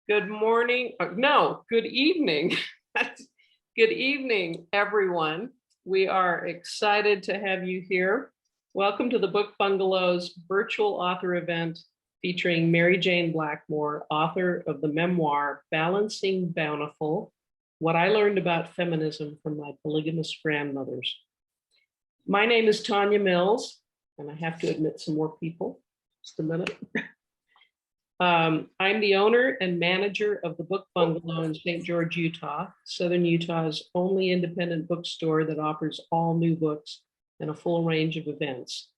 Good morning. No, good evening. Good evening, everyone. We are excited to have you here. Welcome to the Book Bungalow's virtual author event featuring Mary Jayne Blackmore, author of the memoir, Balancing Bountiful, What I Learned About Feminism from My Polygamist Grandmothers. My name is Tanya Mills, and I have to admit some more people. Just a minute. I'm the owner and manager of the Book Bungalow in St. George, Utah, Southern Utah's only independent bookstore that offers all new books and a full range of events.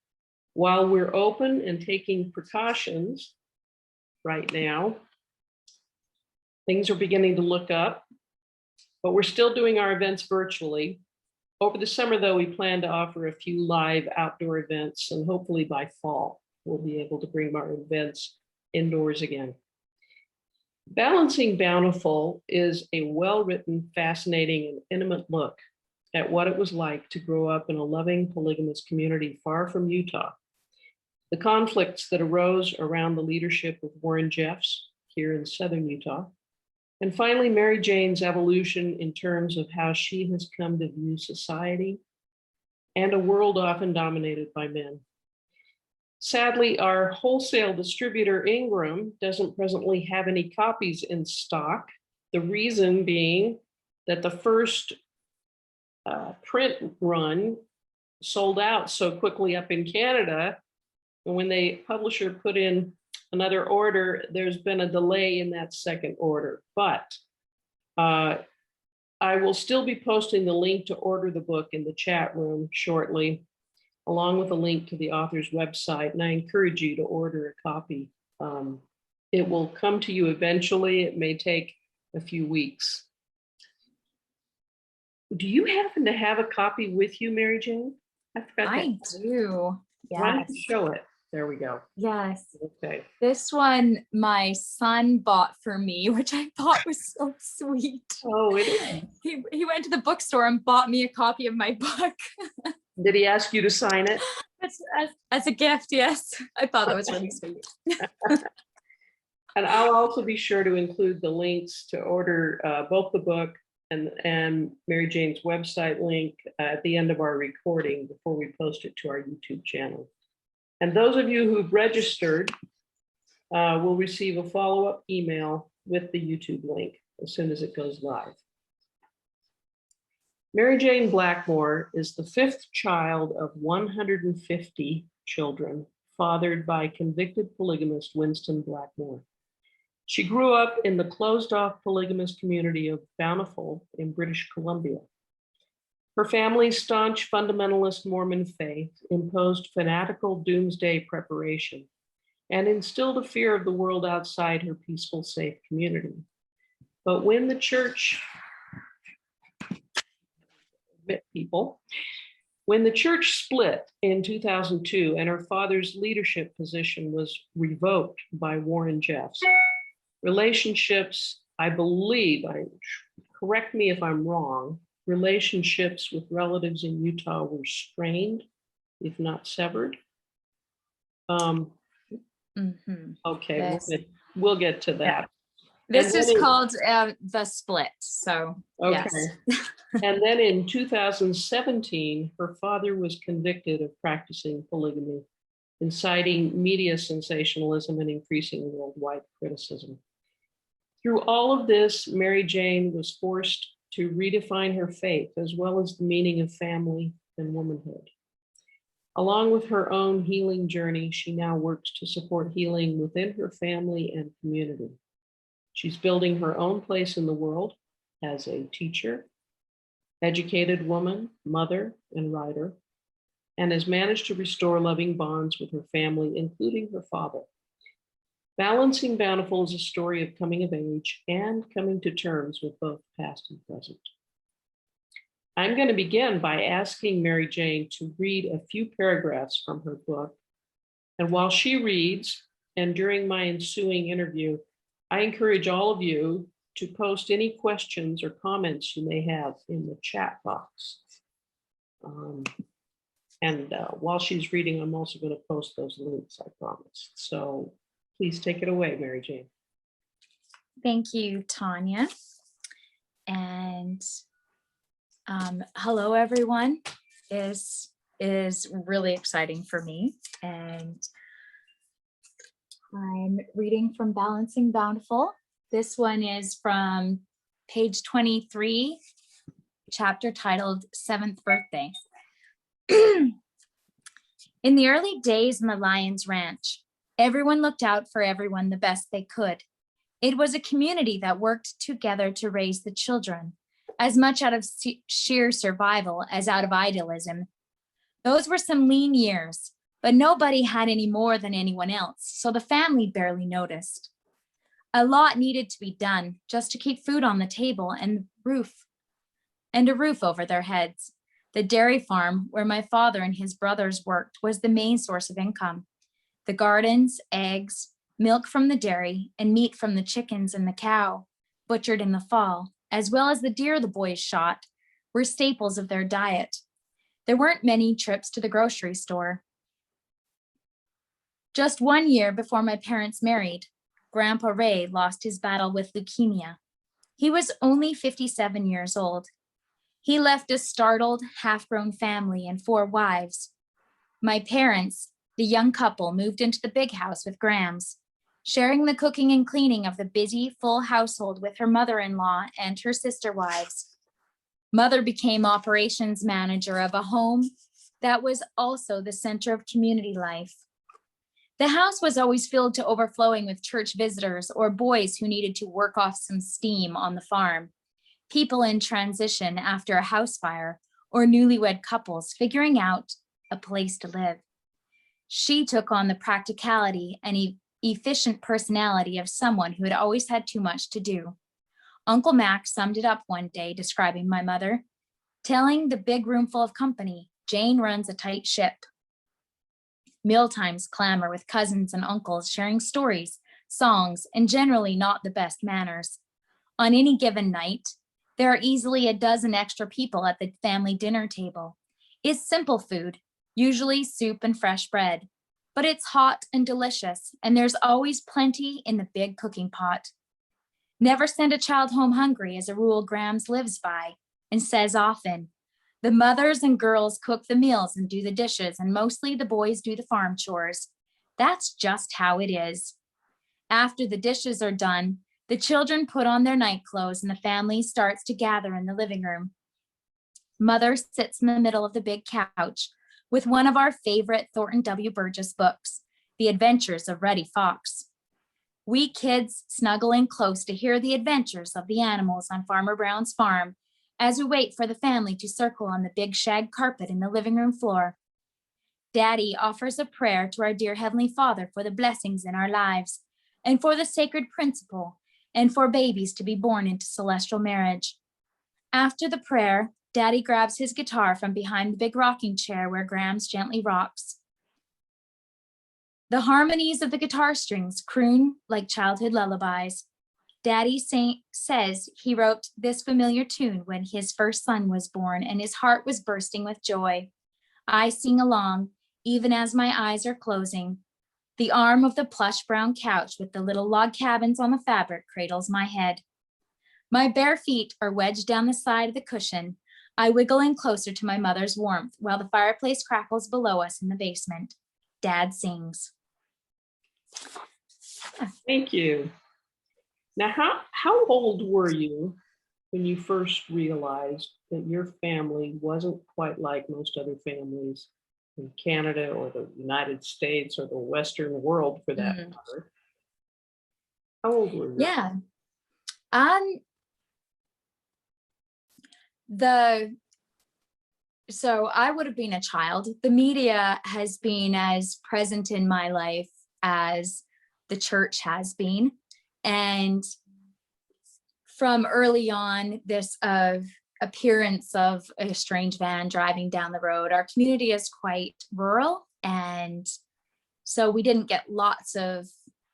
While we're open and taking precautions right now, things are beginning to look up, but we're still doing our events virtually. Over the summer, though, we plan to offer a few live outdoor events, and hopefully by fall, we'll be able to bring our events indoors again. Balancing Bountiful is a well-written, fascinating, and intimate look at what it was like to grow up in a loving polygamous community far from Utah, the conflicts that arose around the leadership of Warren Jeffs here in Southern Utah, and finally, Mary Jayne's evolution in terms of how she has come to view society and a world often dominated by men. Sadly, our wholesale distributor, Ingram, doesn't presently have any copies in stock. The reason being that the first print run sold out so quickly up in Canada. And when the publisher put in another order, there's been a delay in that second order. But I will still be posting the link to order the book in the chat room shortly, along with a link to the author's website, and I encourage you to order a copy. It will come to you eventually. It may take a few weeks. Do you happen to have a copy with you, Mary Jayne? I do. Yes. Why don't you show it? There we go. Yes. Okay. This one my son bought for me, which I thought was so sweet. Oh, it is. He went to the bookstore and bought me a copy of my book. Did he ask you to sign it? As a gift, yes. I thought that was really sweet. And I'll also be sure to include the links to order both the book and Mary Jayne's website link at the end of our recording before we post it to our YouTube channel. And those of you who've registered will receive a follow-up email with the YouTube link as soon as it goes live. Mary Jayne Blackmore is the fifth child of 150 children, fathered by convicted polygamist Winston Blackmore. She grew up in the closed-off polygamist community of Bountiful in British Columbia. Her family's staunch fundamentalist Mormon faith imposed fanatical doomsday preparation and instilled a fear of the world outside her peaceful, safe community. But when the church when the church split in 2002 and her father's leadership position was revoked by Warren Jeffs, relationships, I believe, correct me if I'm wrong, relationships with relatives in Utah were strained, if not severed. Okay, Yes. we'll get to that. Yeah. This is called The Split, so okay. Yes. And then in 2017, her father was convicted of practicing polygamy, inciting media sensationalism and increasing worldwide criticism. Through all of this, Mary Jayne was forced to redefine her faith as well as the meaning of family and womanhood. Along with her own healing journey, she now works to support healing within her family and community. She's building her own place in the world as a teacher, educated woman, mother, and writer, and has managed to restore loving bonds with her family, including her father. Balancing Bountiful is a story of coming of age and coming to terms with both past and present. I'm going to begin by asking Mary Jayne to read a few paragraphs from her book. And while she reads, and during my ensuing interview, I encourage all of you to post any questions or comments you may have in the chat box. While she's reading, I'm also going to post those links, I promise. So please take it away, Mary Jayne. Thank you, Tanya. And hello, everyone. Is really exciting for me. And I'm reading from Balancing Bountiful. This one is from page 23, chapter titled Seventh Birthday. In the early days in the Lions Ranch, everyone looked out for everyone the best they could. It was a community that worked together to raise the children, as much out of sheer survival as out of idealism. Those were some lean years, but nobody had any more than anyone else, so the family barely noticed. A lot needed to be done just to keep food on the table and a roof over their heads. The dairy farm where my father and his brothers worked was the main source of income. The gardens, eggs, milk from the dairy, and meat from the chickens and the cow, butchered in the fall, as well as the deer the boys shot, were staples of their diet. There weren't many trips to the grocery store. Just 1 year before my parents married, Grandpa Ray lost his battle with leukemia. He was only 57 years old. He left a startled, half-grown family and 4 wives. My parents, the young couple, moved into the big house with Grams, sharing the cooking and cleaning of the busy, full household with her mother-in-law and her sister wives. Mother became operations manager of a home that was also the center of community life. The house was always filled to overflowing with church visitors or boys who needed to work off some steam on the farm, people in transition after a house fire, or newlywed couples figuring out a place to live. She took on the practicality and efficient personality of someone who had always had too much to do. Uncle Mac summed it up one day, describing my mother, telling the big room full of company, Jayne runs a tight ship. Mealtimes clamor with cousins and uncles sharing stories, songs, and generally not the best manners. On any given night, there are easily a dozen extra people at the family dinner table. It's simple food, usually soup and fresh bread, but it's hot and delicious, and there's always plenty in the big cooking pot. Never send a child home hungry is a rule Grams lives by and says often. The mothers and girls cook the meals and do the dishes, and mostly the boys do the farm chores. That's just how it is. After the dishes are done, the children put on their night clothes and the family starts to gather in the living room. Mother sits in the middle of the big couch with one of our favorite Thornton W. Burgess books, The Adventures of Reddy Fox. We kids snuggle in close to hear the adventures of the animals on Farmer Brown's farm as we wait for the family to circle on the big shag carpet in the living room floor. Daddy offers a prayer to our dear Heavenly Father for the blessings in our lives and for the sacred principle and for babies to be born into celestial marriage. After the prayer, Daddy grabs his guitar from behind the big rocking chair where Grams gently rocks. The harmonies of the guitar strings croon like childhood lullabies. Daddy says he wrote this familiar tune when his first son was born and his heart was bursting with joy. I sing along, even as my eyes are closing. The arm of the plush brown couch with the little log cabins on the fabric cradles my head. My bare feet are wedged down the side of the cushion. I wiggle in closer to my mother's warmth while the fireplace crackles below us in the basement. Dad sings. Thank you. Now, how old were you when you first realized that your family wasn't quite like most other families in Canada or the United States or the Western world for that matter? How old were you? Yeah. So I would have been a child. The media has been as present in my life as the church has been. And from early on, this appearance of a strange van driving down the road, our community is quite rural. And so we didn't get lots of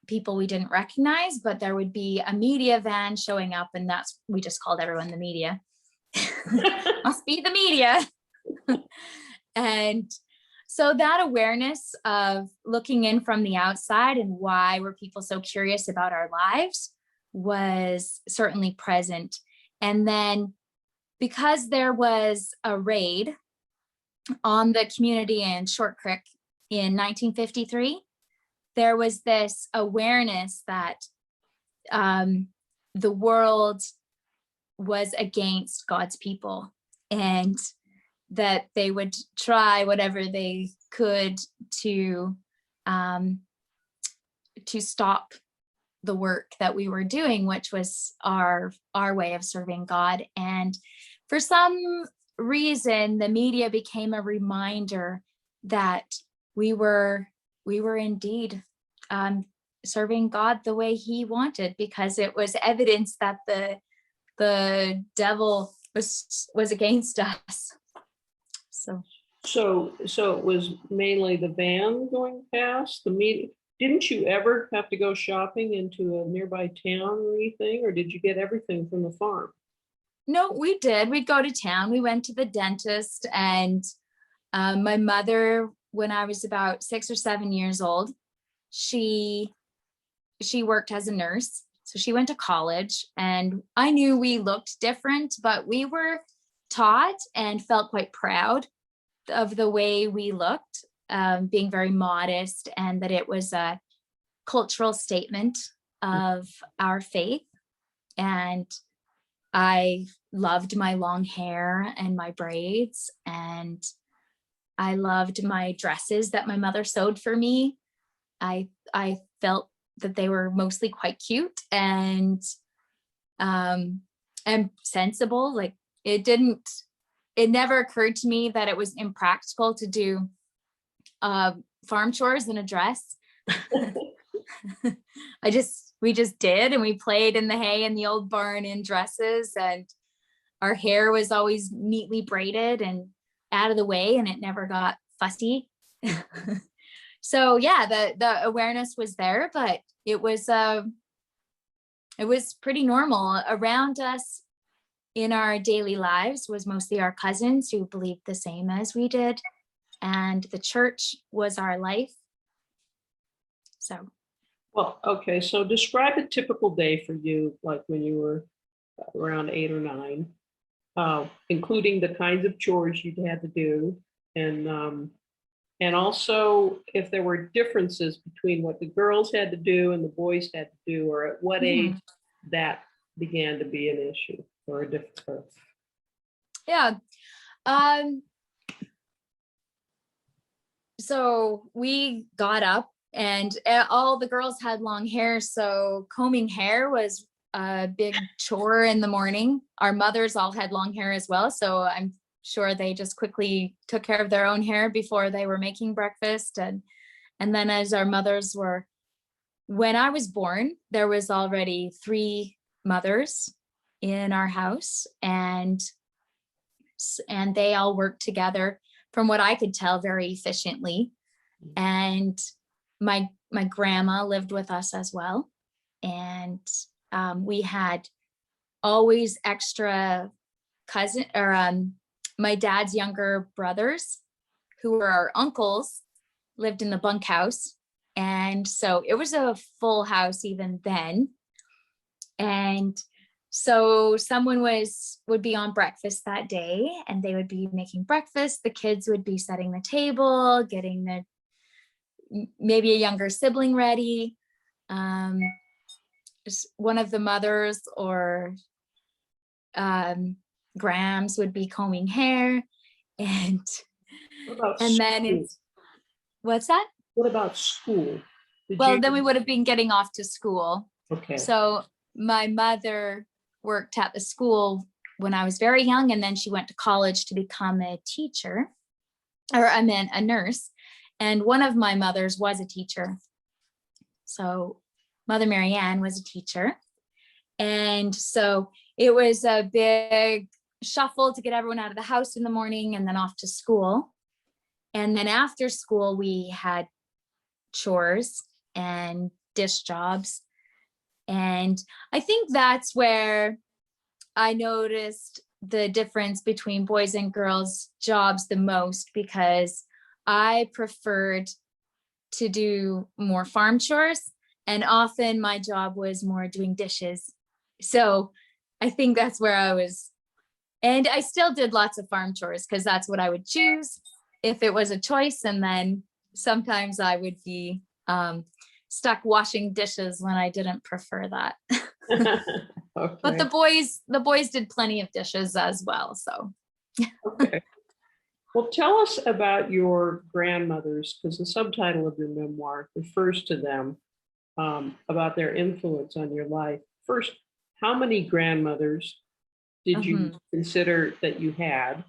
people we didn't recognize, but there would be a media van showing up, and we just called everyone the media. Must be the media. And so that awareness of looking in from the outside and why were people so curious about our lives was certainly present. And then because there was a raid on the community in Short Creek in 1953, there was this awareness that the world was against God's people, and that they would try whatever they could to stop the work that we were doing, which was our way of serving God. And for some reason, the media became a reminder that we were indeed serving God the way He wanted, because it was evidence that the devil was against us. So it was mainly the van going past the meeting. Didn't you ever have to go shopping into a nearby town or anything, or did you get everything from the farm? No, we did. We'd go to town. We went to the dentist, and my mother, when I was about 6 or 7 years old, she worked as a nurse. So she went to college, and I knew we looked different, but we were taught and felt quite proud of the way we looked, being very modest, and that it was a cultural statement of our faith. And I loved my long hair and my braids, and I loved my dresses that my mother sewed for me. I felt that they were mostly quite cute and sensible. Like, it never occurred to me that it was impractical to do farm chores in a dress. We just did, and we played in the hay in the old barn in dresses, and our hair was always neatly braided and out of the way, and it never got fussy. So yeah, the awareness was there, but it was pretty normal. Around us in our daily lives was mostly our cousins who believed the same as we did, and the church was our life. So. Well, okay, so describe a typical day for you, like when you were around 8 or 9, including the kinds of chores you'd had to do, and also if there were differences between what the girls had to do and the boys had to do, or at what age that began to be an issue or a difference. Yeah. So we got up, and all the girls had long hair, so combing hair was a big chore in the morning. Our mothers all had long hair as well, so I'm sure they just quickly took care of their own hair before they were making breakfast. And then as our mothers were, when I was born, there was already 3 mothers in our house, and they all worked together, from what I could tell, very efficiently. And my grandma lived with us as well, and we had always extra cousin, or my dad's younger brothers, who were our uncles, lived in the bunkhouse, and so it was a full house even then. And so someone would be on breakfast that day, and they would be making breakfast. The kids would be setting the table, getting maybe a younger sibling ready. One of the mothers or Grams would be combing hair, and then it's, what's that? What about school? Then we would have been getting off to school. Okay. So my mother worked at the school when I was very young, and then she went to college to become a teacher, or I meant a nurse. And one of my mothers was a teacher. So Mother Mary Ann was a teacher. And so it was a big shuffle to get everyone out of the house in the morning and then off to school. And then after school, we had chores and dish jobs. And I think that's where I noticed the difference between boys and girls jobs the most, because I preferred to do more farm chores, And often my job was more doing dishes. So I think that's where I was. And I still did lots of farm chores because that's what I would choose if it was a choice. And then sometimes I would be stuck washing dishes when I didn't prefer that. Okay. But the boys did plenty of dishes as well. So Okay. Well, tell us about your grandmothers, because the subtitle of your memoir refers to them, about their influence on your life. First, how many grandmothers did you consider that you had,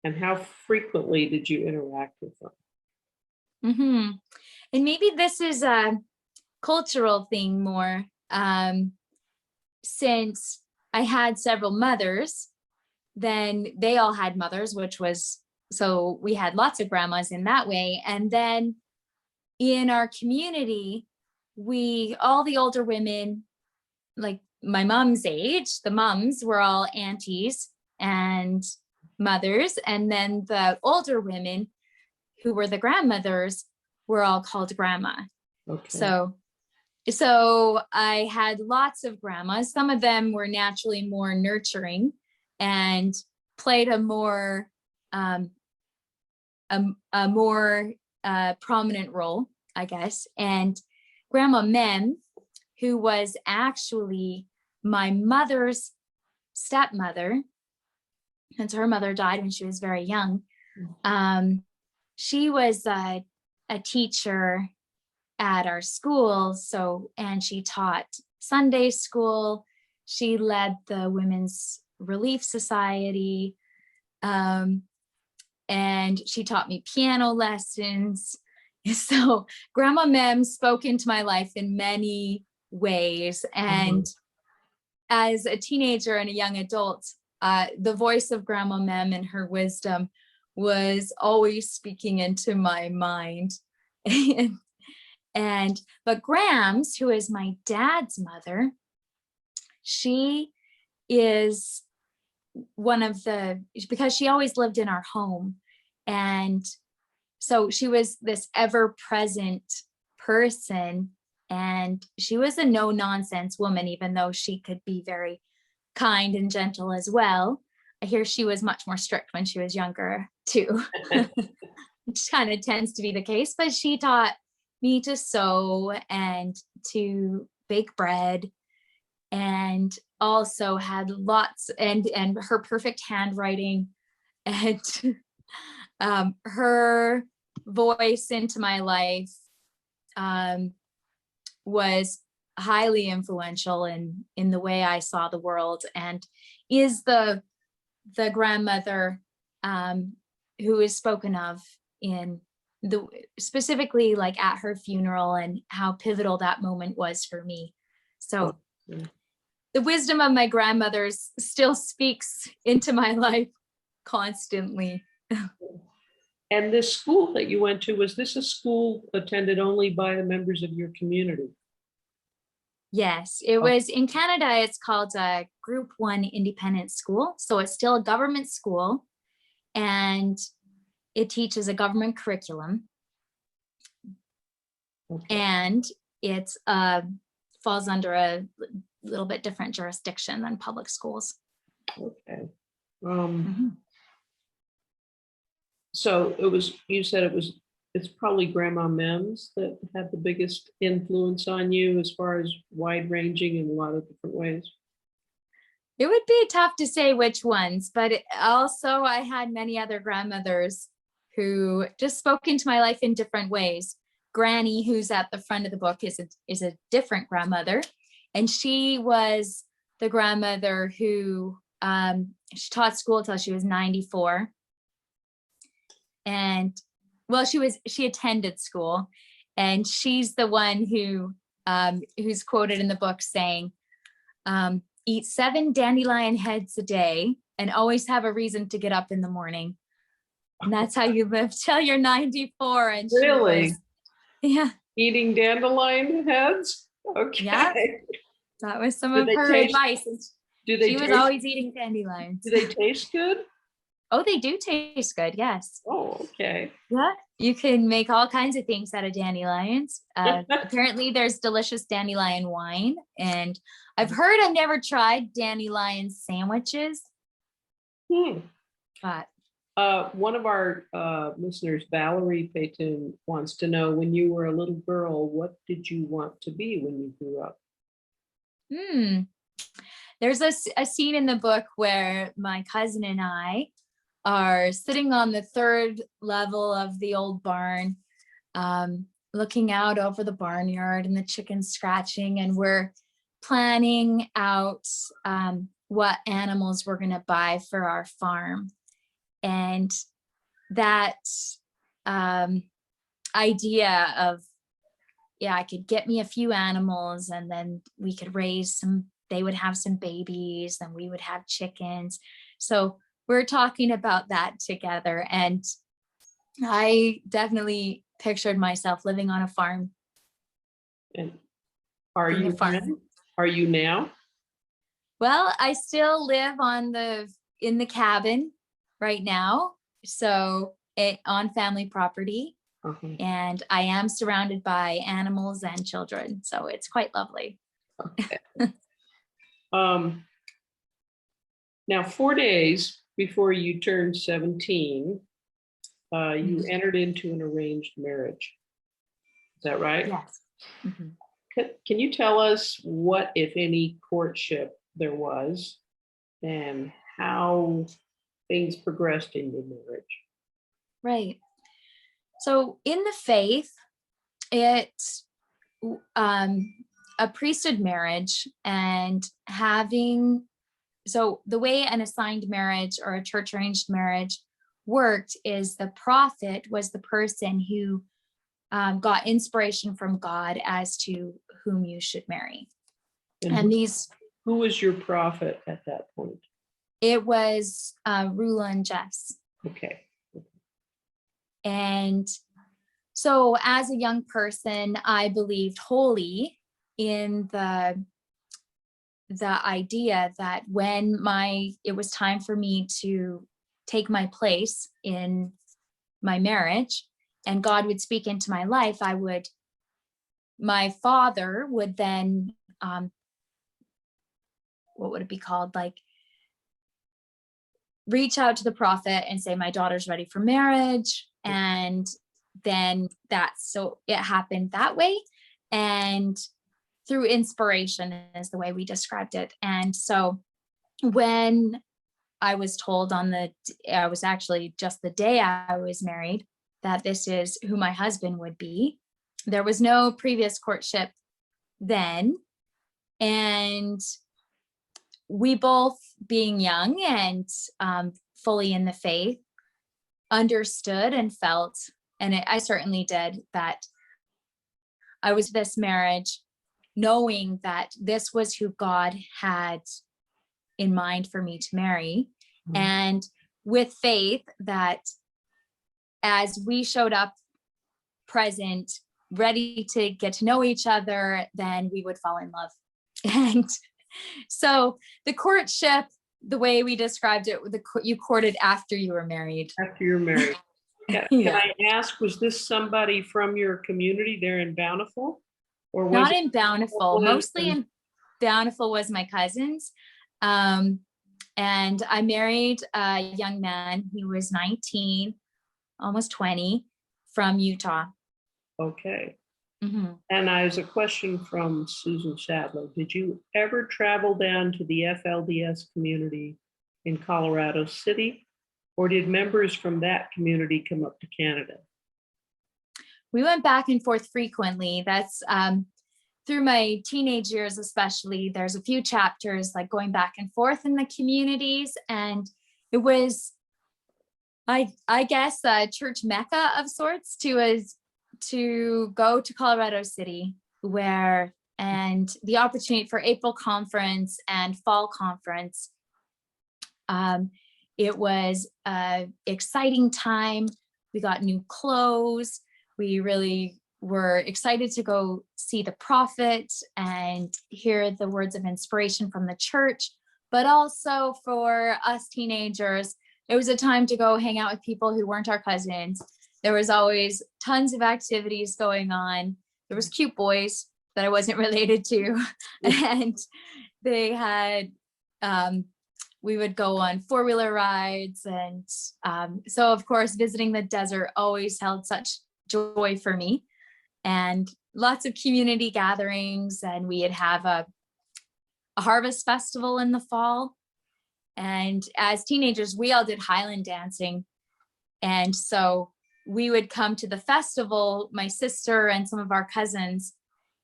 and how frequently did you interact with them? And maybe this is a cultural thing more, since I had several mothers, then they all had mothers, which was, so we had lots of grandmas in that way. And then in our community, all the older women, like my mom's age, the moms were all aunties and mothers. And then the older women who were the grandmothers were all called grandma. Okay. So I had lots of grandmas. Some of them were naturally more nurturing and played a more prominent role, I guess. And Grandma Mem, who was actually my mother's stepmother, since her mother died when she was very young. She was a teacher at our school. And she taught Sunday school. She led the Women's Relief Society. And she taught me piano lessons. So Grandma Mem spoke into my life in many ways. And as a teenager and a young adult, the voice of Grandma Mem and her wisdom was always speaking into my mind. But Grams, who is my dad's mother, she is because she always lived in our home. And so she was this ever-present person, and she was a no-nonsense woman, even though she could be very kind and gentle as well. I hear she was much more strict when she was younger too, which kind of tends to be the case, but she taught me to sew and to bake bread, and also had lots and her perfect handwriting, and her voice into my life was highly influential in the way I saw the world, and is the grandmother who is spoken of in specifically like at her funeral, and how pivotal that moment was for me. So the wisdom of my grandmothers still speaks into my life constantly. And this school that you went to, was this a school attended only by the members of your community? Yes, it was. In Canada, it's called a Group 1 independent school. So it's still a government school, and it teaches a government curriculum. And it falls under a little bit different jurisdiction than public schools. Okay. So you said it's probably Grandma Mem's that had the biggest influence on you as far as wide ranging in a lot of different ways. It would be tough to say which ones, but also I had many other grandmothers who just spoke into my life in different ways. Granny, who's at the front of the book, is a different grandmother, and she was the grandmother who she taught school till she was 94. And well, she attended school, and she's the one who's quoted in the book saying, eat 7 dandelion heads a day and always have a reason to get up in the morning. And that's how you live till you're 94. And really? Yeah. Eating dandelion heads? Okay. Yeah. That was some of her advice. She was always eating dandelions. Do they taste good? Oh, they do taste good. Yes. Oh, okay. Yeah. You can make all kinds of things out of dandelions. Apparently there's delicious dandelion wine, and I've never tried dandelion sandwiches, Hmm. but One of our listeners, Valerie Payton, wants to know, when you were a little girl, what did you want to be when you grew up? There's a scene in the book where my cousin and I are sitting on the third level of the old barn, looking out over the barnyard and the chickens scratching, and we're planning out what animals we're going to buy for our farm. And that idea of, I could get me a few animals and then we could raise some, they would have some babies and we would have chickens. So we're talking about that together. And I definitely pictured myself living on a farm. And are you now? Well, I still live in the cabin right now. So on family property. And I am surrounded by animals and children. So it's quite lovely. Okay. Now, 4 days before you turned 17, you entered into an arranged marriage. Is that right? Yes. Mm-hmm. Can you tell us what, if any, courtship there was and how things progressed in your marriage? Right. So in the faith, it's a priesthood marriage, and so the way an assigned marriage or a church arranged marriage worked is the prophet was the person who got inspiration from God as to whom you should marry. And who was your prophet at that point? It was Rula and Jess. Okay. And so as a young person, I believed wholly in the idea that when it was time for me to take my place in my marriage and God would speak into my life, my father would then, what would it be called? Like, reach out to the prophet and say, my daughter's ready for marriage. And then so it happened that way. And through inspiration is the way we described it. And so when I was told I was actually just the day I was married, that this is who my husband would be. There was no previous courtship then. And we both, being young and fully in the faith, understood and felt, and I certainly did, that I was this marriage knowing that this was who God had in mind for me to marry. Mm-hmm. And with faith that as we showed up present, ready to get to know each other, then we would fall in love. And so the courtship, the way we described it, you courted after you were married. After you were married. Can I ask, was this somebody from your community there in Bountiful? Or was Not in Bountiful, mostly in Bountiful was my cousins. And I married a young man, he was 19, almost 20, from Utah. Okay. Mm-hmm. And there's a question from Susan Sadler. Did you ever travel down to the FLDS community in Colorado City, or did members from that community come up to Canada? We went back and forth frequently. That's through my teenage years, especially. There's a few chapters like going back and forth in the communities, and it was, I guess, a church mecca of sorts to go to Colorado City, and the opportunity for April conference and fall conference. It was an exciting time. We got new clothes. We really were excited to go see the prophet and hear the words of inspiration from the church. But also for us teenagers, it was a time to go hang out with people who weren't our cousins there was always tons of activities going on. There was cute boys that I wasn't related to. And they had, we would go on 4-wheeler rides. And so of course, visiting the desert always held such joy for me, and lots of community gatherings. And we'd have a harvest festival in the fall. And as teenagers, we all did Highland dancing. And so we would come to the festival, my sister and some of our cousins,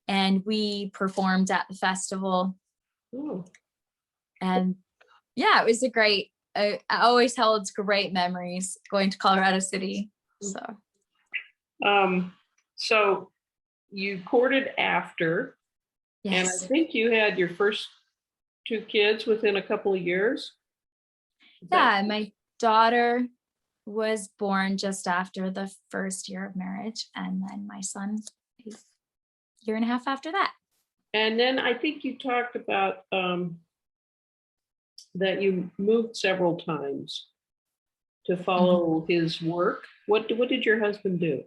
and we performed at the festival. Ooh. And yeah, it was a great, I always held great memories going to Colorado City. So you courted after, and I Yes. think you had your first 2 kids within a couple of years. Yeah, my daughter was born just after the first year of marriage, and then my son a year and a half after that. And then I think you talked about that you moved several times to follow his work. What did your husband do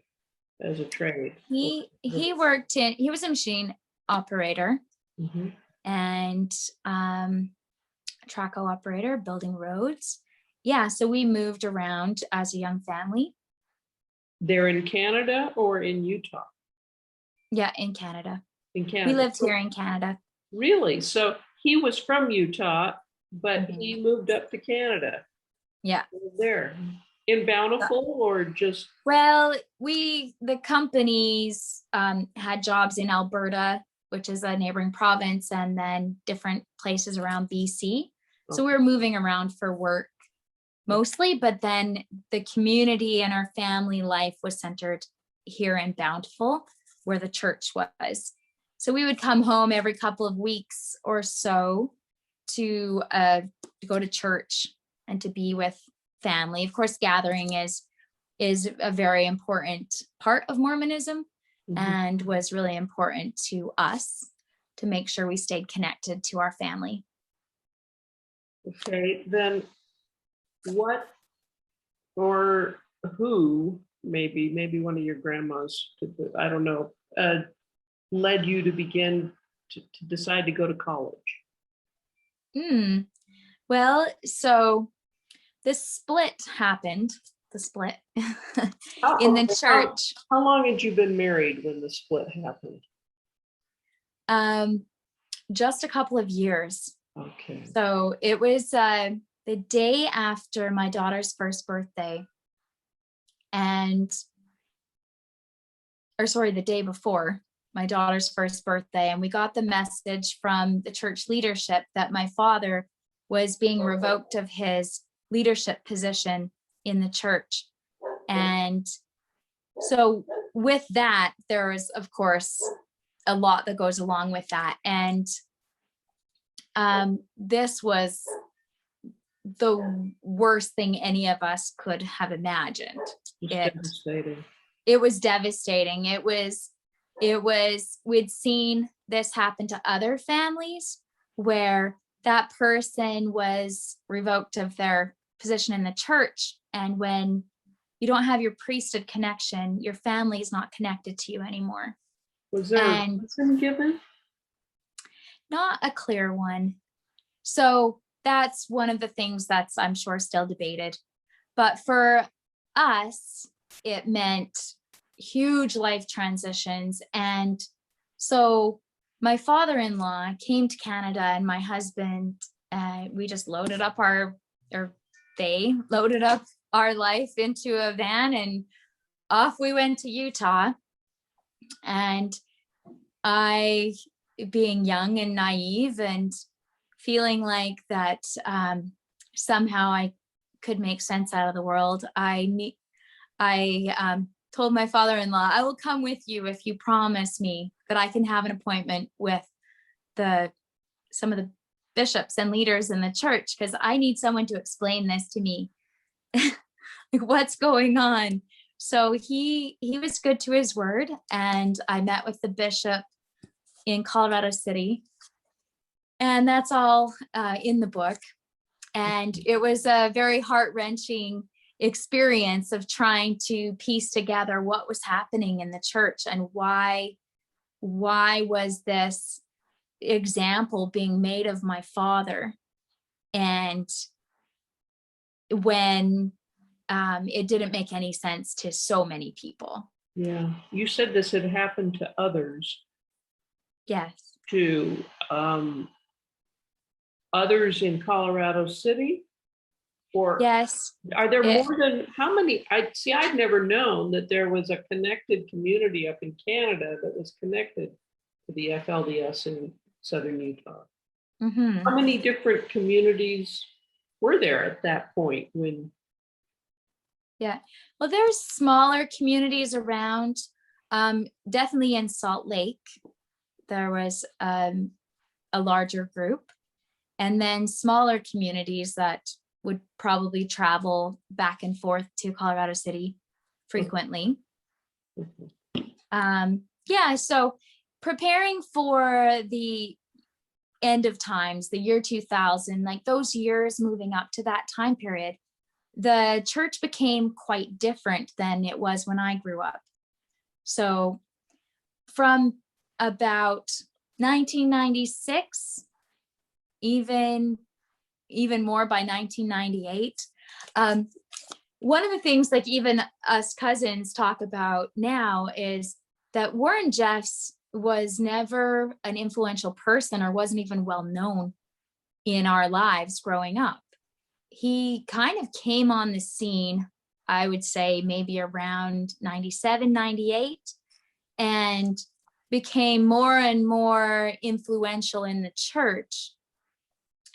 as a trade? He was a machine operator. Mm-hmm. And traco operator, building roads. Yeah, so we moved around as a young family. They're in Canada or in Utah? Yeah, in Canada. In Canada. We lived here in Canada. Really? So he was from Utah, but he moved up to Canada. Yeah. There. In Bountiful or just? Well, the companies had jobs in Alberta, which is a neighboring province, and then different places around BC. So we were moving around for work mostly, but then the community and our family life was centered here in Bountiful, where the church was. So we would come home every couple of weeks or so to go to church and to be with family. Of course, gathering is a very important part of Mormonism, and was really important to us to make sure we stayed connected to our family. Okay, then what or who, maybe one of your grandmas, I don't know, led you to begin to decide to go to college? Well, so the split happened, in the church. How long had you been married when the split happened? Just a couple of years. Okay. So it was the day after my daughter's first birthday, the day before my daughter's first birthday. And we got the message from the church leadership that my father was being revoked of his leadership position in the church. And so with that, there is, of course, a lot that goes along with that. And this was the worst thing any of us could have imagined. Devastating. It was devastating. It was, we'd seen this happen to other families where that person was revoked of their position in the church. And when you don't have your priesthood connection, your family is not connected to you anymore. Was there a reason given? Not a clear one. So that's one of the things that's, I'm sure, still debated. But for us, it meant huge life transitions. And so my father-in-law came to Canada, and my husband, we just loaded up they loaded up our life into a van, and off we went to Utah. And I, being young and naive and feeling like that somehow I could make sense out of the world, I told my father-in-law, I will come with you if you promise me that I can have an appointment with some of the bishops and leaders in the church, because I need someone to explain this to me. Like, what's going on? So he was good to his word, and I met with the bishop in Colorado City, and that's all in the book. And it was a very heart-wrenching experience of trying to piece together what was happening in the church and why was this example being made of my father. And when it didn't make any sense to so many people. Yeah. You said this had happened to others, Yes. to others in Colorado City? Or Yes. are there more than, how many? I'd never known that there was a connected community up in Canada that was connected to the FLDS in Southern Utah. Mm-hmm. How many different communities were there at that point when? Yeah, well, there's smaller communities around. Definitely in Salt Lake, there was a larger group, and then smaller communities that would probably travel back and forth to Colorado City frequently. Yeah, so preparing for the end of times, the year 2000, like those years moving up to that time period, the church became quite different than it was when I grew up. So from about 1996, even more by 1998, one of the things like even us cousins talk about now is that Warren Jeffs was never an influential person or wasn't even well known in our lives growing up. He kind of came on the scene, I would say maybe around 97, 98, and became more and more influential in the church.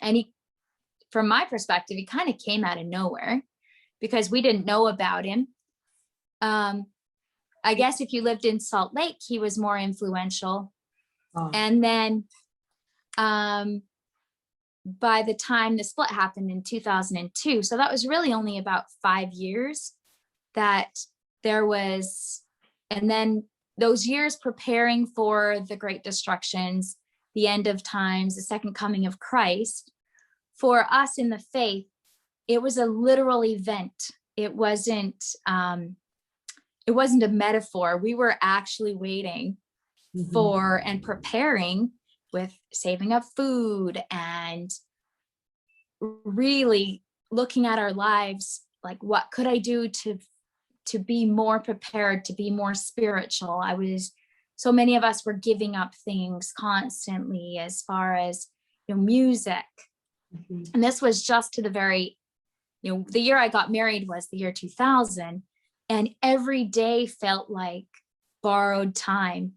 And he, from my perspective, he kind of came out of nowhere because we didn't know about him. I guess if you lived in Salt Lake, he was more influential. Oh. And then by the time the split happened in 2002, so that was really only about 5 years that there was, and then those years preparing for the great destructions, the end of times, the second coming of Christ, for us in the faith, it was a literal event. It wasn't a metaphor. We were actually waiting for and preparing with saving up food and really looking at our lives, like what could I do to be more prepared, to be more spiritual. So many of us were giving up things constantly as far as, music. And this was just to the very, the year I got married was the year 2000, and every day felt like borrowed time.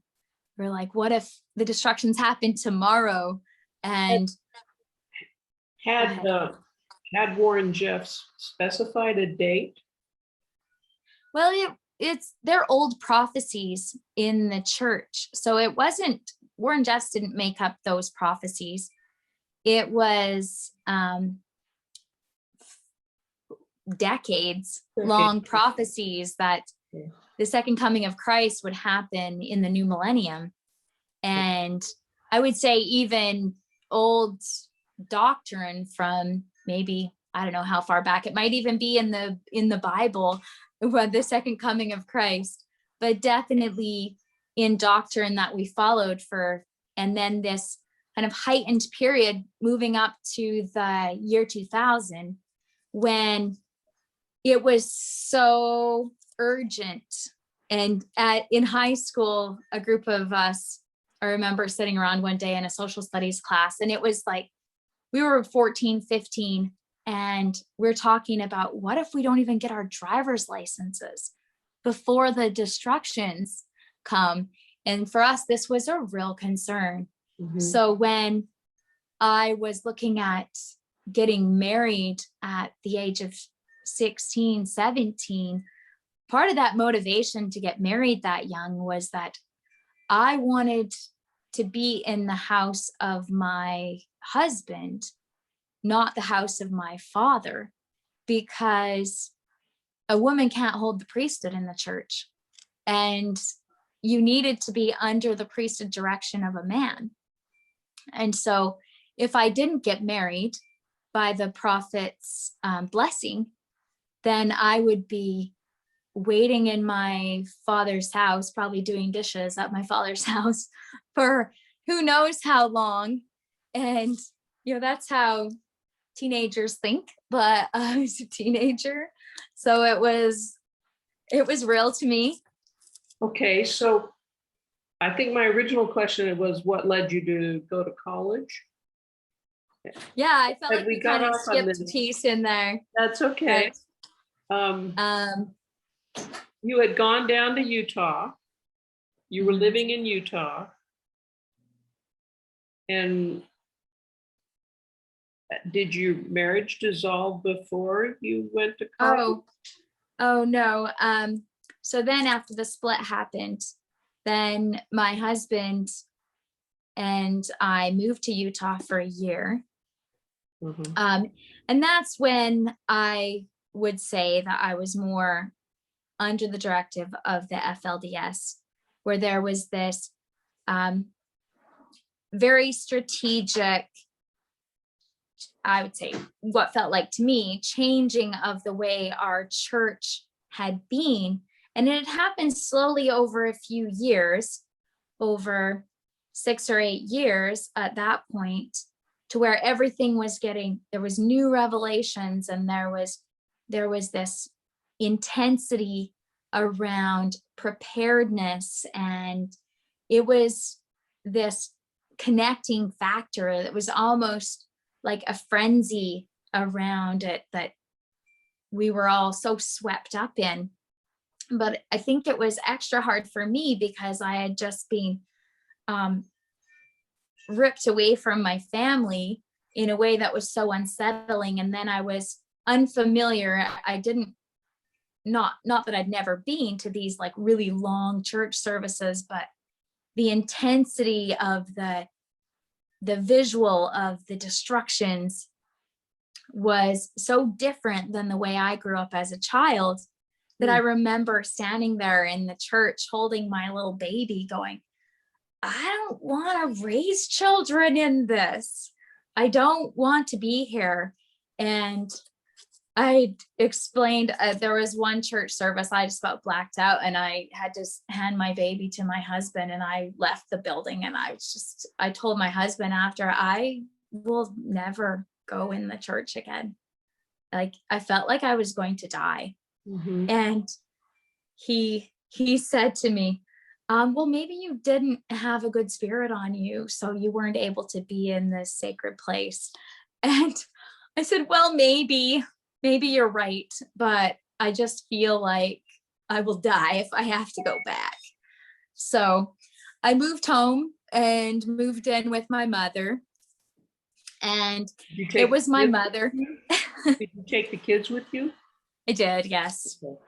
We're like, what if the destructions happened tomorrow? And had Warren Jeffs specified a date? Well, they're old prophecies in the church. So it wasn't, Warren Jeffs didn't make up those prophecies. It was decades long prophecies that the second coming of Christ would happen in the new millennium. And I would say even old doctrine from maybe, I don't know how far back, it might even be in the Bible, the second coming of Christ, but definitely in doctrine that we followed for, and then this kind of heightened period moving up to the year 2000, when it was so urgent. And in high school, a group of us, I remember sitting around one day in a social studies class, and it was like, we were 14, 15, and we're talking about what if we don't even get our driver's licenses before the destructions come? And for us, this was a real concern. So when I was looking at getting married at the age of 16, 17, part of that motivation to get married that young was that I wanted to be in the house of my husband, not the house of my father, because a woman can't hold the priesthood in the church, and you needed to be under the priesthood direction of a man. And so if I didn't get married by the prophet's blessing, then I would be waiting in my father's house, probably doing dishes at my father's house for who knows how long. And, that's how teenagers think, but I was a teenager. So it was real to me. Okay, so I think my original question was what led you to go to college? Yeah, I felt like We we got kind of off on skipped a this. piece in there. That's okay. Um, You had gone down to Utah. You were living in Utah. And did your marriage dissolve before you went to college? oh no. So then after the split happened, then my husband and I moved to Utah for a year. And that's when I would say that I was more under the directive of the FLDS, where there was this very strategic, I would say, what felt like to me, changing of the way our church had been. And it had happened slowly over a few years, over 6 or 8 years at that point, to where everything was there was new revelations, and there was this intensity around preparedness, and it was this connecting factor that was almost like a frenzy around it that we were all so swept up in. But I think it was extra hard for me because I had just been ripped away from my family in a way that was so unsettling. And then I was unfamiliar. I didn't, not that I'd never been to these like really long church services, but the intensity of the visual of the destructions was so different than the way I grew up as a child that I remember standing there in the church holding my little baby going, I don't want to raise children in this. I don't want to be here. And I explained, there was one church service, I just felt blacked out, and I had to hand my baby to my husband, and I left the building. And I told my husband after, I will never go in the church again. Like, I felt like I was going to die. And he said to me, well, maybe you didn't have a good spirit on you, so you weren't able to be in this sacred place. And I said, well, maybe you're right, but I just feel like I will die if I have to go back. So I moved home and moved in with my mother. And it was my mother. Did you take the kids with you? I did, yes. Okay.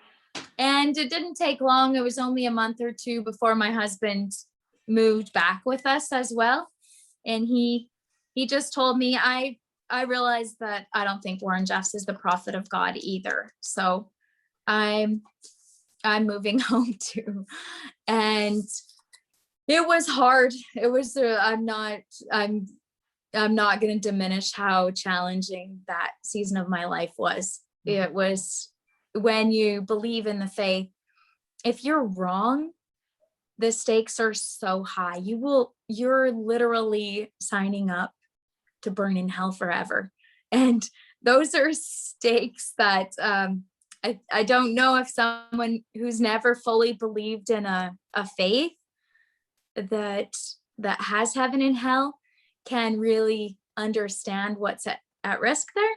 And it didn't take long. It was only a month or two before my husband moved back with us as well. And he just told me, I realized that I don't think Warren Jeffs is the prophet of God either. So I'm moving home too. And it was hard. It was, I'm not going to diminish how challenging that season of my life was. It was, when you believe in the faith, if you're wrong, the stakes are so high. You're literally signing up to burn in hell forever. And those are stakes that I don't know if someone who's never fully believed in a faith that has heaven and hell can really understand what's at risk there.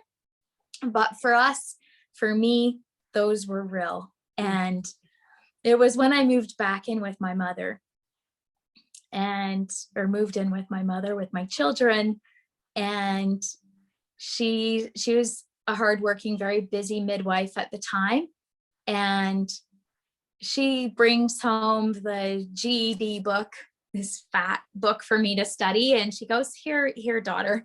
But for me, those were real. And it was when I moved back in with my mother moved in with my mother with my children. And she was a hardworking, very busy midwife at the time. And she brings home the GED book, this fat book for me to study. And she goes, here, daughter,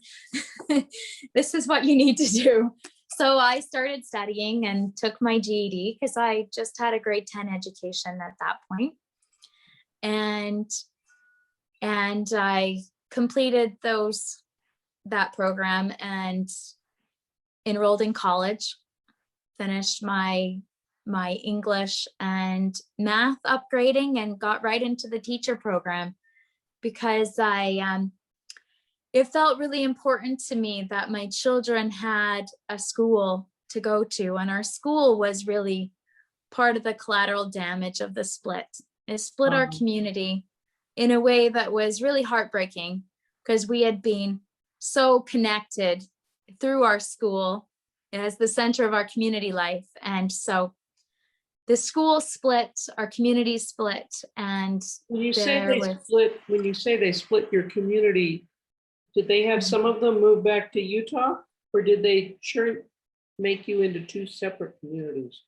this is what you need to do. So I started studying and took my GED because I just had a grade 10 education at that point. And I completed that program and enrolled in college. finished my English and math upgrading and got right into the teacher program because it felt really important to me that my children had a school to go to, and our school was really part of the collateral damage of the split. It split our community in a way that was really heartbreaking because we had been so connected through our school as the center of our community life. And so the school split, our community split, and when you say they split your community, did they have some of them move back to Utah, or did they make you into two separate communities?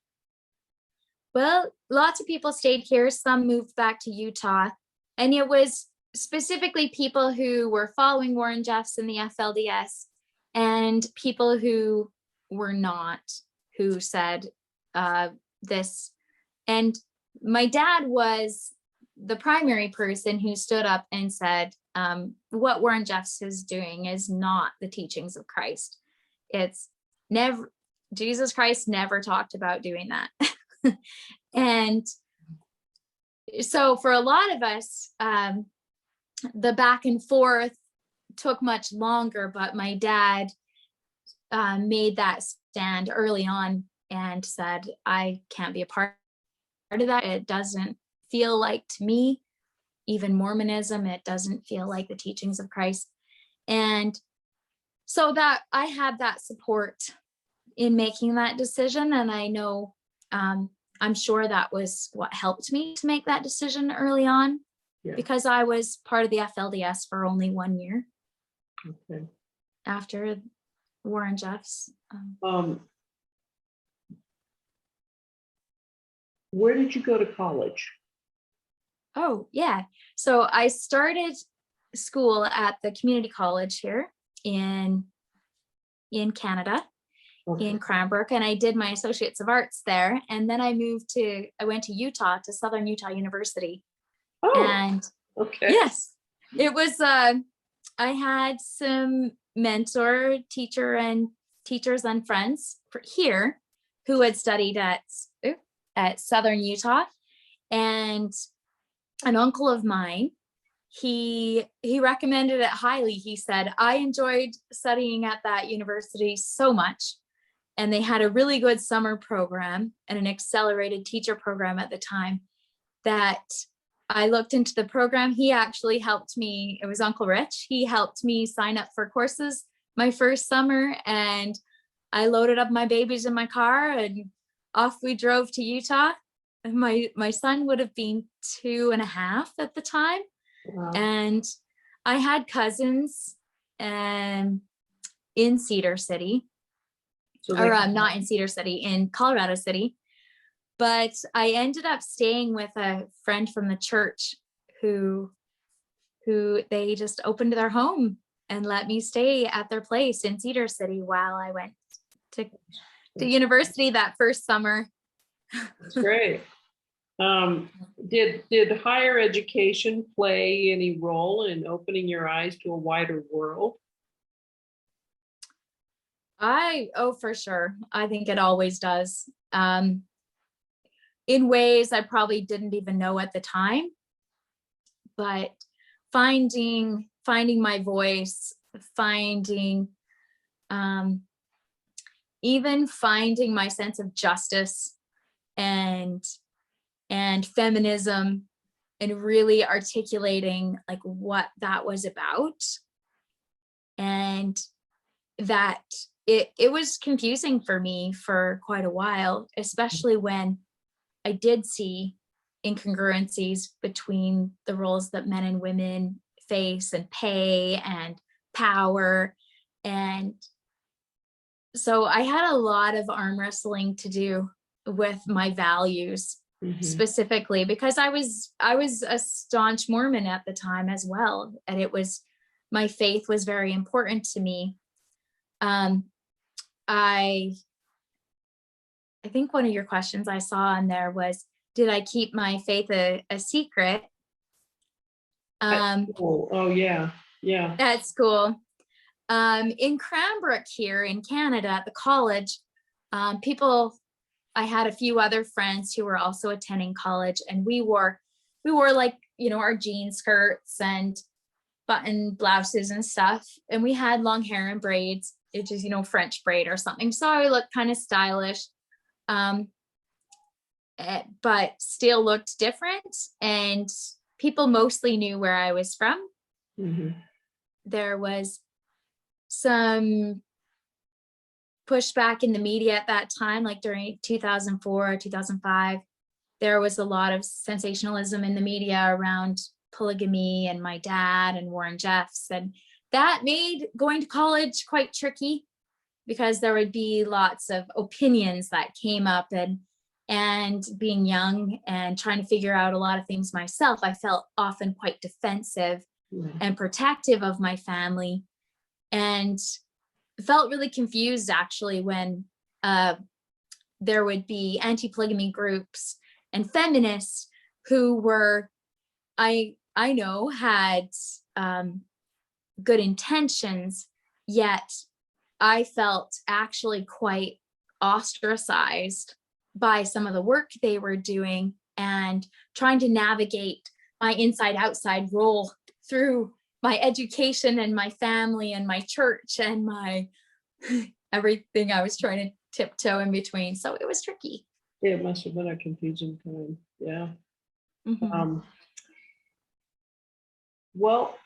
Well, lots of people stayed here. Some moved back to Utah, and it was specifically people who were following Warren Jeffs in the FLDS and people who were not, who said this. And my dad was the primary person who stood up and said, what Warren Jeffs is doing is not the teachings of Christ. It's never, Jesus Christ never talked about doing that. And so for a lot of us, the back and forth took much longer, but my dad made that stand early on and said, I can't be a part of that. It doesn't feel like, to me, even Mormonism, it doesn't feel like the teachings of Christ. And so that I had that support in making that decision. And I know, I'm sure that was what helped me to make that decision early on, because I was part of the FLDS for only 1 year after Warren Jeffs. Where did you go to college? Oh, yeah. So I started school at the community college here in Canada, in Cranbrook, and I did my Associates of Arts there. And then I went to Utah, to Southern Utah University. And yes, it was, I had some teachers and friends here who had studied at Southern Utah. And an uncle of mine, he recommended it highly. He said, I enjoyed studying at that university so much. And they had a really good summer program and an accelerated teacher program at the time that I looked into the program. He actually helped me. It was Uncle Rich. He helped me sign up for courses my first summer, and I loaded up my babies in my car and off we drove to Utah. And my son would have been 2.5 at the time. Wow. And I had cousins in Cedar City, not in Cedar City, in Colorado City. But I ended up staying with a friend from the church who they just opened their home and let me stay at their place in Cedar City while I went to university that first summer. That's great. Did higher education play any role in opening your eyes to a wider world? For sure. I think it always does. In ways I probably didn't even know at the time, but finding my voice, even finding my sense of justice and feminism, and really articulating like what that was about. And that it was confusing for me for quite a while, especially when I did see incongruencies between the roles that men and women face, and pay and power. And so I had a lot of arm wrestling to do with my values, specifically because I was a staunch Mormon at the time as well. And my faith was very important to me. I think one of your questions I saw on there was, did I keep my faith a secret? Oh, yeah. At school. In Cranbrook here in Canada at the college, people I had a few other friends who were also attending college, and we wore like, our jean skirts and button blouses and stuff. And we had long hair and braids, which is, French braid or something. So I looked kind of stylish, but still looked different. And people mostly knew where I was from. Mm-hmm. There was some pushback in the media at that time, like during 2004, 2005. There was a lot of sensationalism in the media around polygamy and my dad and Warren Jeffs. And that made going to college quite tricky, because there would be lots of opinions that came up, and being young and trying to figure out a lot of things myself, I felt often quite defensive and protective of my family, and felt really confused actually when there would be anti-polygamy groups and feminists who were, I know, had good intentions, yet I felt actually quite ostracized by some of the work they were doing, and trying to navigate my inside outside role through my education and my family and my church and my everything. I was trying to tiptoe in between. So it was tricky. It must have been a confusing time. Yeah. Mm-hmm. Well,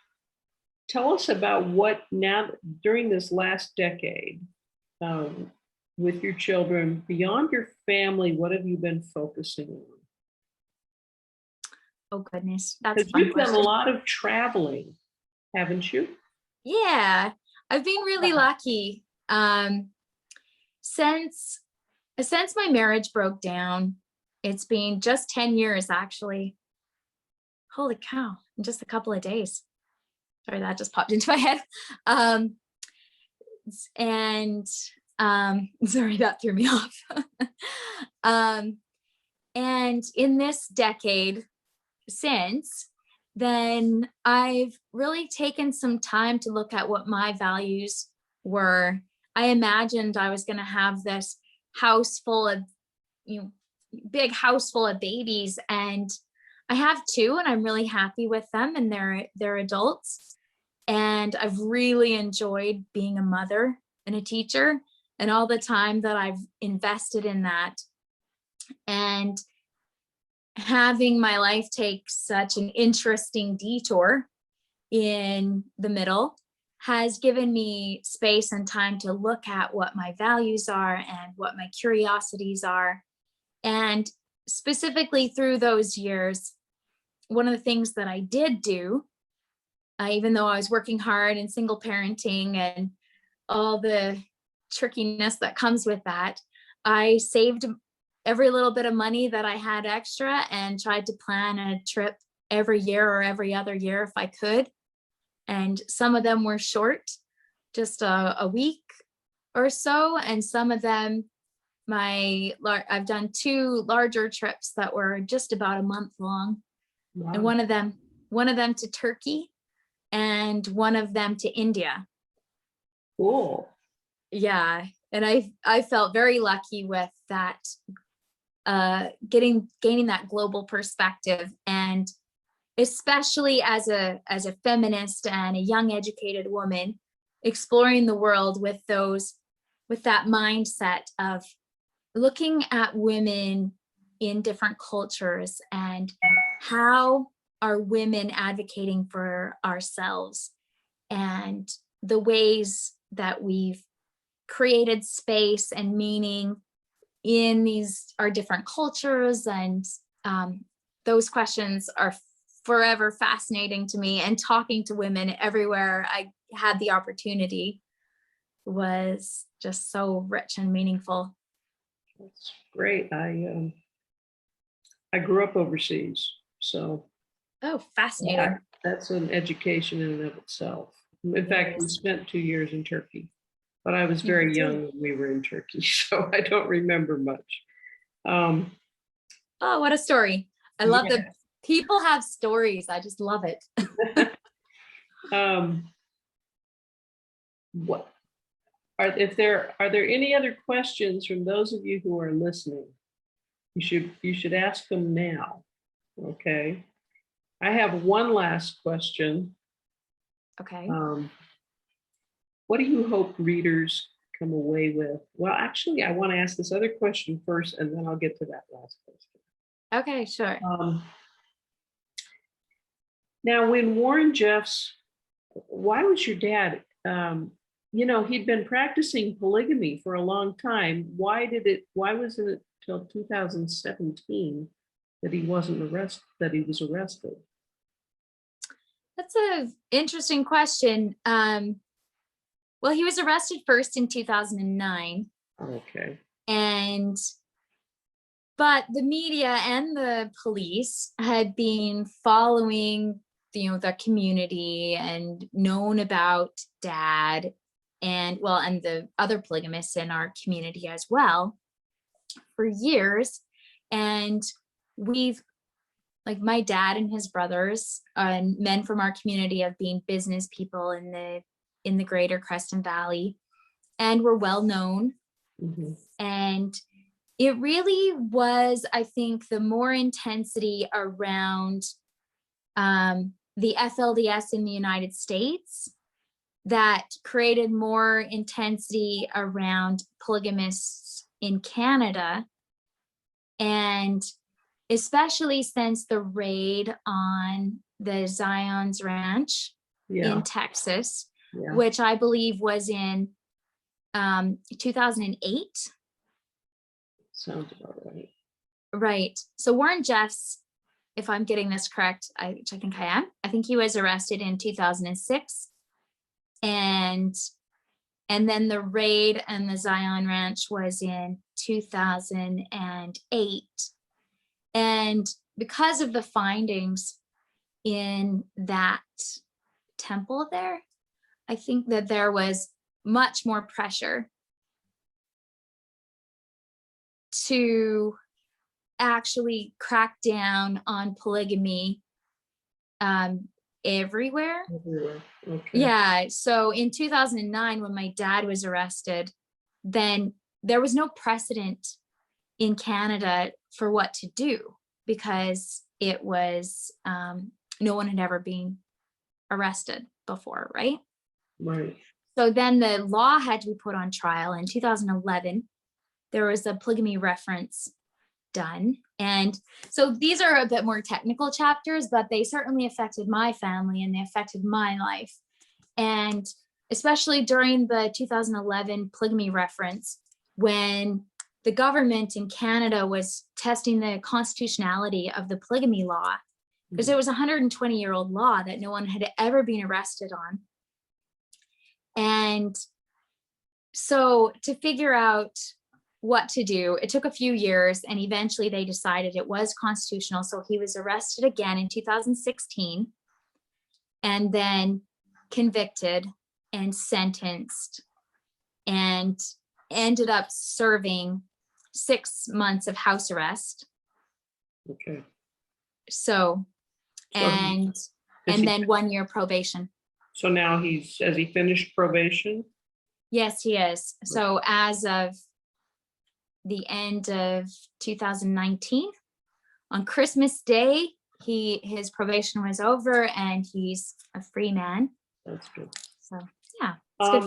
tell us about what now during this last decade, with your children, beyond your family, what have you been focusing on? Oh goodness, that's a Because fun you've question. done a lot of traveling, haven't you? Yeah, I've been really lucky. Since my marriage broke down, it's been just 10 years actually. Holy cow, in just a couple of days. Sorry, that just popped into my head. Sorry, that threw me off. And in this decade since then, I've really taken some time to look at what my values were. I imagined I was going to have this house full of, big house full of babies, and I have two, and I'm really happy with them, and they're adults. And I've really enjoyed being a mother and a teacher, and all the time that I've invested in that. And having my life take such an interesting detour in the middle has given me space and time to look at what my values are and what my curiosities are. And specifically through those years, one of the things that I did do, even though I was working hard and single parenting and all the trickiness that comes with that, I saved every little bit of money that I had extra and tried to plan a trip every year or every other year if I could. And some of them were short, just a week or so. And some of them, I've done two larger trips that were just about a month long. Wow. And one of them to Turkey and one of them to India. Cool. Yeah. And I felt very lucky with that, gaining that global perspective, and especially as a feminist and a young educated woman, exploring the world with that mindset of looking at women in different cultures and how are women advocating for ourselves, and the ways that we've created space and meaning in our different cultures. And those questions are forever fascinating to me, and talking to women everywhere I had the opportunity was just so rich and meaningful. That's great. I grew up overseas, so. Oh, fascinating. That's an education in and of itself. In fact, we spent 2 years in Turkey, but I was very young when we were in Turkey, so I don't remember much. Oh, what a story. I love that people have stories. I just love it. are there any other questions from those of you who are listening? You should ask them now. Okay. I have one last question. Okay. What do you hope readers come away with? Well, actually, I want to ask this other question first, and then I'll get to that last question. Okay, sure. Now, when Warren Jeffs, why was your dad, he'd been practicing polygamy for a long time. Why wasn't it till 2017 that he was arrested? That's an interesting question. Well, he was arrested first in 2009. Okay. But the media and the police had been following, the community and known about Dad and the other polygamists in our community as well for years. And my dad and his brothers and men from our community have been business people in the greater Creston Valley and were well known. Mm-hmm. And it really was, I think, the more intensity around the FLDS in the United States that created more intensity around polygamists in Canada. And especially since the raid on the Zion's Ranch in Texas, which I believe was in 2008. Sounds about right. Right. So Warren Jeffs, if I'm getting this correct, which I think I am, I think he was arrested in 2006. And then the raid and the Zion Ranch was in 2008. And because of the findings in that temple there, I think that there was much more pressure to actually crack down on polygamy everywhere. Okay. Yeah. So in 2009, when my dad was arrested, then there was no precedent in Canada for what to do because it was no one had ever been arrested before, right? Right. So then the law had to be put on trial in 2011. There was a polygamy reference done. And so these are a bit more technical chapters, but they certainly affected my family and they affected my life. And especially during the 2011 polygamy reference, when the government in Canada was testing the constitutionality of the polygamy law, because it was a 120-year-old law that no one had ever been arrested on. And so to figure out what to do, it took a few years, and eventually they decided it was constitutional. So he was arrested again in 2016 and then convicted and sentenced and ended up serving 6 months of house arrest. Okay. So and then 1 year probation. So now has he finished probation? Yes, he is. So as of the end of 2019, on Christmas Day, his probation was over and he's a free man. That's good. So yeah, it's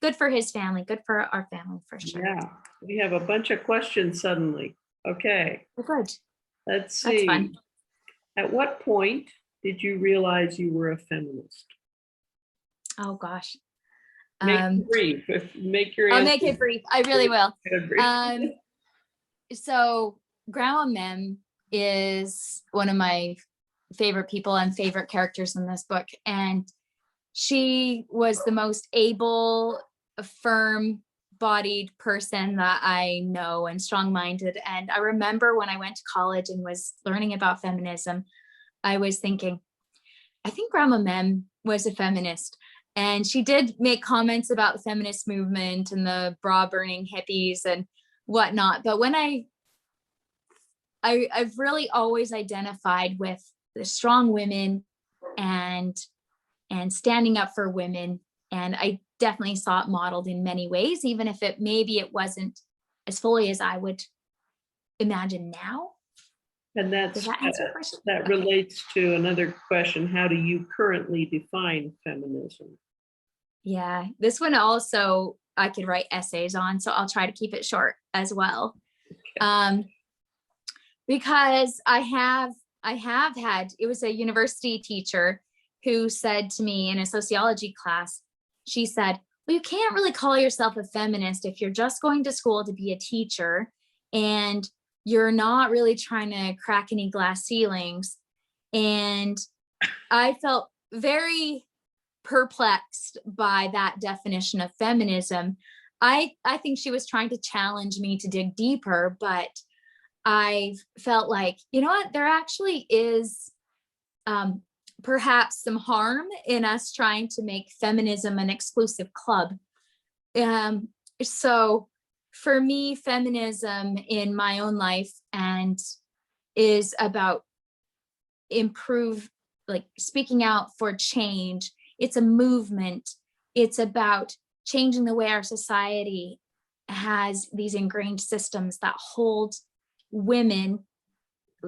good for his family, good for our family for sure. Yeah, we have a bunch of questions suddenly. Okay. Good. Let's see. That's fun. At what point did you realize you were a feminist? Oh gosh. Make it brief. Make your I'll answer. make it brief. I really will. Brief. So Grandma Mem is one of my favorite people and favorite characters in this book. And she was the most able, firm-bodied person that I know and strong-minded. And I remember when I went to college and was learning about feminism, I was thinking, I think Grandma Mem was a feminist. And she did make comments about the feminist movement and the bra-burning hippies and whatnot. But when I've really always identified with the strong women and standing up for women. And definitely saw it modeled in many ways, even if maybe it wasn't as fully as I would imagine now. And Does that answer your question? that Okay. relates to another question. How do you currently define feminism? Yeah, this one also I could write essays on, so I'll try to keep it short as well. Because I have had, it was a university teacher who said to me in a sociology class, she said, well, you can't really call yourself a feminist if you're just going to school to be a teacher and you're not really trying to crack any glass ceilings. And I felt very perplexed by that definition of feminism. I think she was trying to challenge me to dig deeper, but I felt like, you know what, there actually is perhaps some harm in us trying to make feminism an exclusive club. So for me, feminism in my own life and is about speaking out for change. It's a movement. It's about changing the way our society has these ingrained systems that hold women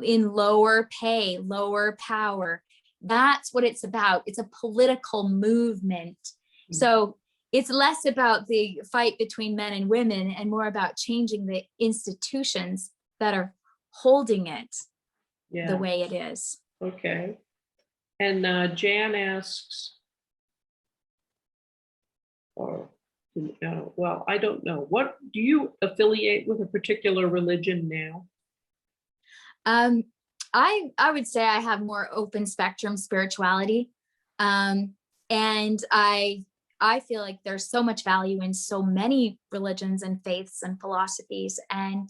in lower pay, lower power. That's what it's about. It's a political movement. So it's less about the fight between men and women and more about changing the institutions that are holding it the way it is. Okay. And Jan asks, well, I don't know. What do you affiliate with a particular religion now? I would say I have more open spectrum spirituality. And I feel like there's so much value in so many religions and faiths and philosophies. And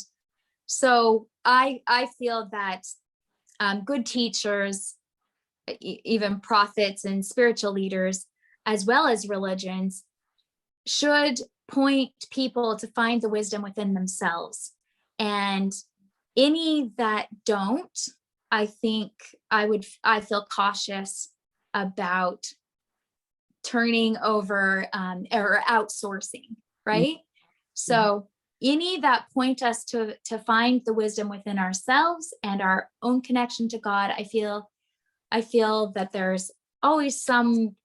so I feel that good teachers, even prophets and spiritual leaders, as well as religions, should point people to find the wisdom within themselves. And any that don't, I think I feel cautious about turning over or outsourcing, right? So any that point us to find the wisdom within ourselves and our own connection to God, I feel that there's always some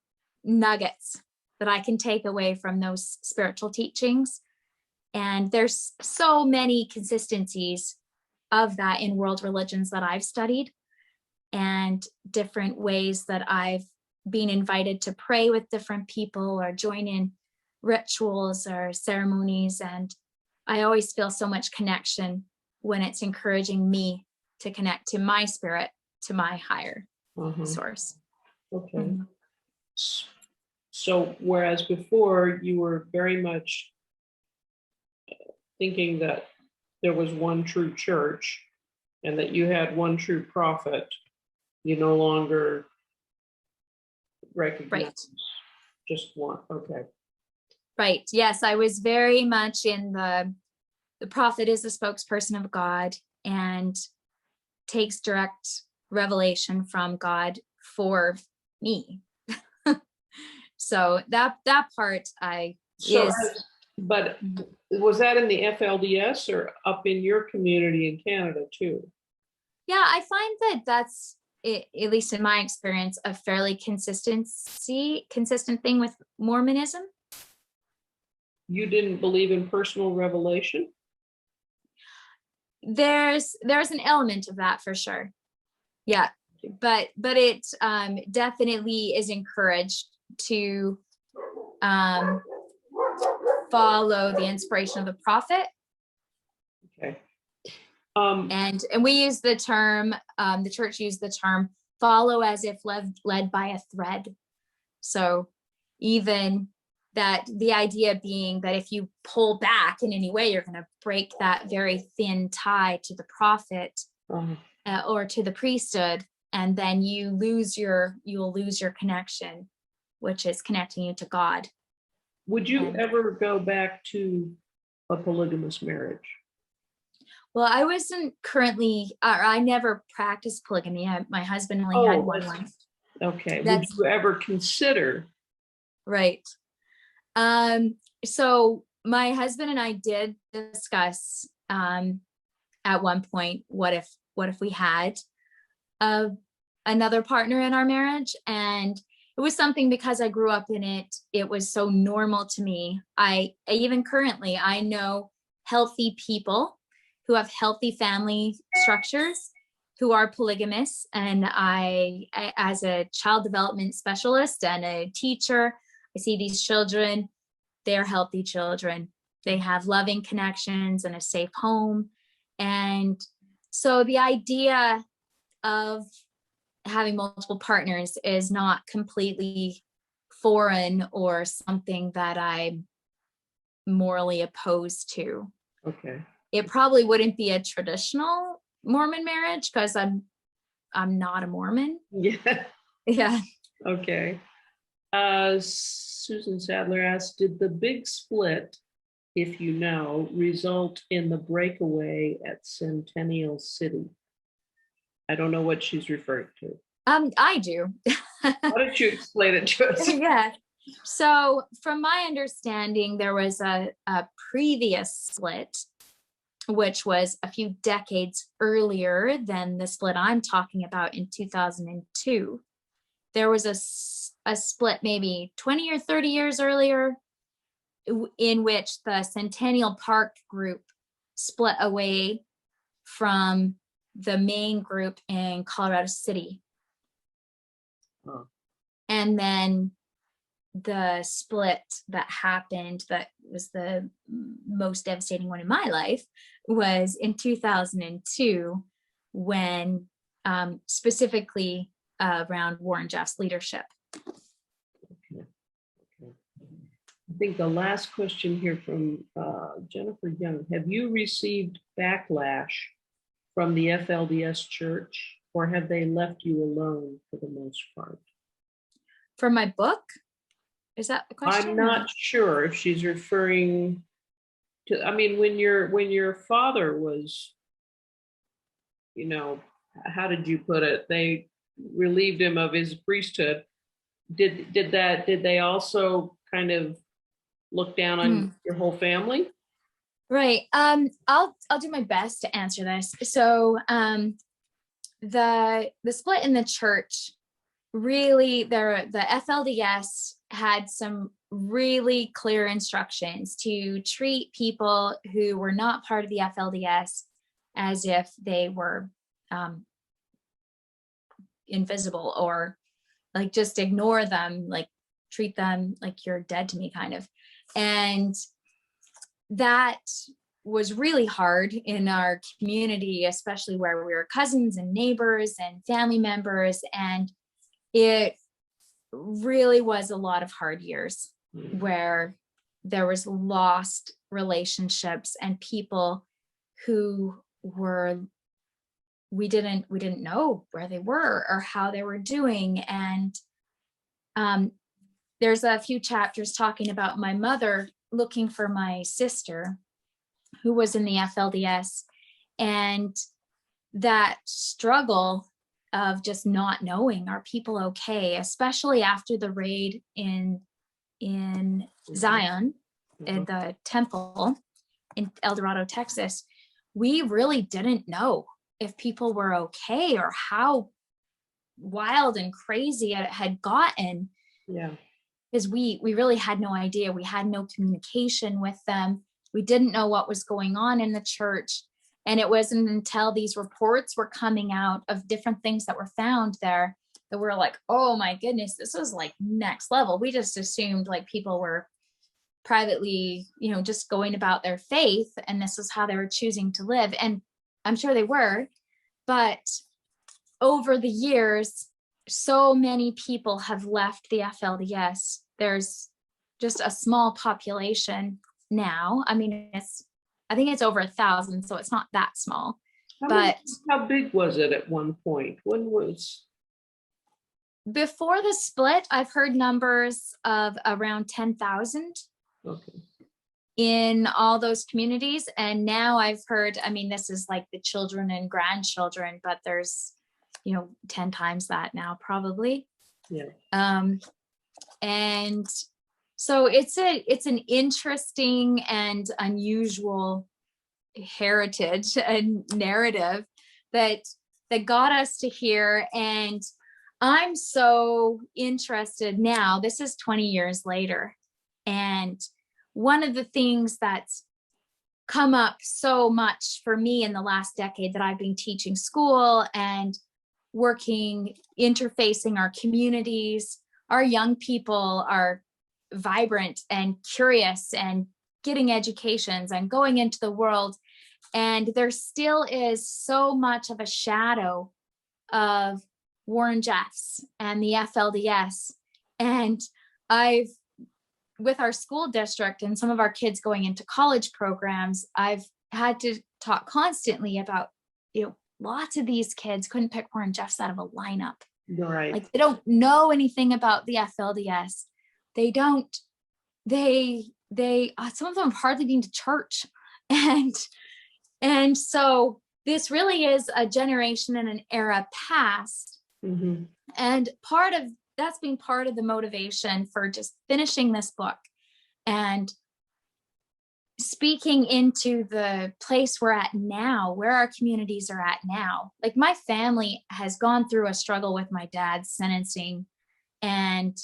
nuggets that I can take away from those spiritual teachings. And there's so many consistencies of that in world religions that I've studied, and different ways that I've been invited to pray with different people or join in rituals or ceremonies. And I always feel so much connection when it's encouraging me to connect to my spirit, to my higher source. Okay. So whereas before you were very much thinking that there was one true church and that you had one true prophet, you no longer recognize just one. Okay. Right. Yes, I was very much in the prophet is the spokesperson of God and takes direct revelation from God for me. So that part but was that in the FLDS or up in your community in Canada too? Yeah, I find that that's it, at least in my experience, a fairly consistent thing with Mormonism. You didn't believe in personal revelation? There's an element of that for sure. Yeah, but it definitely is encouraged to follow the inspiration of the prophet. Okay. And we use the term, the church used the term follow as if led by a thread. So even that, the idea being that if you pull back in any way, you're going to break that very thin tie to the prophet or to the priesthood, and then you'll lose your connection, which is connecting you to God. Would you ever go back to a polygamous marriage? Well, I wasn't currently, or I never practiced polygamy. My husband only had one wife. Okay. Would you ever consider? Right. So my husband and I did discuss at one point, what if we had another partner in our marriage? And it was something, because I grew up in it, it was so normal to me. I even currently, I know healthy people who have healthy family structures who are polygamists. And I, as a child development specialist and a teacher, I see these children, they're healthy children. They have loving connections and a safe home. And so the idea of having multiple partners is not completely foreign or something that I'm morally opposed to. Okay. It probably wouldn't be a traditional Mormon marriage because I'm not a Mormon. Yeah. Yeah. Okay. Susan Sadler asked, did the big split, if you know, result in the breakaway at Centennial City? I don't know what she's referring to. I do. Why don't you explain it to us? Yeah. So from my understanding, there was a previous split, which was a few decades earlier than the split I'm talking about in 2002. There was a split maybe 20 or 30 years earlier, in which the Centennial Park group split away from the main group in Colorado City. Oh. And then the split that happened, that was the most devastating one in my life, was in 2002, when specifically around Warren Jeff's leadership. Okay. I think the last question here from Jennifer Young. Have you received backlash from the FLDS church, or have they left you alone for the most part? For my book? Is that the question? I'm not sure if she's referring to, I mean, when your father was, how did you put it? They relieved him of his priesthood. Did they also kind of look down on your whole family? Right. I'll do my best to answer this. So the split in the church, really, the FLDS had some really clear instructions to treat people who were not part of the FLDS as if they were invisible, or like just ignore them, like treat them like you're dead to me, kind of. And that was really hard in our community, especially where we were cousins and neighbors and family members. And it really was a lot of hard years where there was lost relationships and people who were, we didn't know where they were or how they were doing. And there's a few chapters talking about my mother looking for my sister who was in the FLDS, and that struggle of just not knowing, are people okay, especially after the raid in Zion, in the temple in El Dorado, Texas. We really didn't know if people were okay or how wild and crazy it had gotten. Yeah. Because we really had no idea. We had no communication with them. We didn't know what was going on in the church. And it wasn't until these reports were coming out of different things that were found there that we're like, oh my goodness, this was like next level. We just assumed like people were privately, just going about their faith, and this was how they were choosing to live. And I'm sure they were, but over the years, so many people have left the FLDS. There's just a small population now. I mean, I think it's over 1,000, so it's not that small. How big was it at one point? When was? Before the split, I've heard numbers of around 10,000. Okay. In all those communities. And now I've heard, I mean, this is like the children and grandchildren, but there's, 10 times that now, probably. Yeah. And So it's an interesting and unusual heritage and narrative that got us to here. And I'm so interested now. This is 20 years later. And one of the things that's come up so much for me in the last decade that I've been teaching school and working, interfacing our communities, our young people are vibrant and curious and getting educations and going into the world. And there still is so much of a shadow of Warren Jeffs and the FLDS. And with our school district and some of our kids going into college programs, I've had to talk constantly about, lots of these kids couldn't pick Warren Jeffs out of a lineup. Right. Like they don't know anything about the FLDS. They don't, some of them have hardly been to church. And so this really is a generation and an era past. Mm-hmm. And that's been part of the motivation for just finishing this book and speaking into the place we're at now, where our communities are at now. Like my family has gone through a struggle with my dad's sentencing, and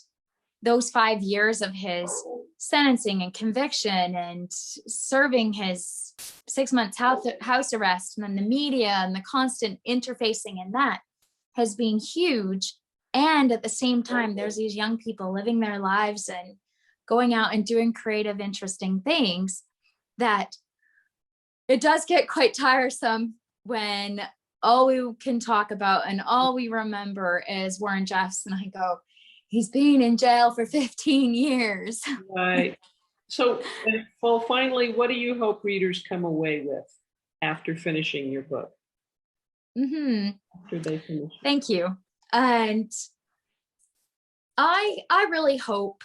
those 5 years of his sentencing and conviction and serving his 6 months house arrest, and then the media and the constant interfacing in that has been huge. And at the same time, there's these young people living their lives and going out and doing creative, interesting things that it does get quite tiresome when all we can talk about and all we remember is Warren Jeffs. And I go, he's been in jail for 15 years. Right. So, well, finally, what do you hope readers come away with after finishing your book? Mm-hmm. After they finish. Thank you. And I really hope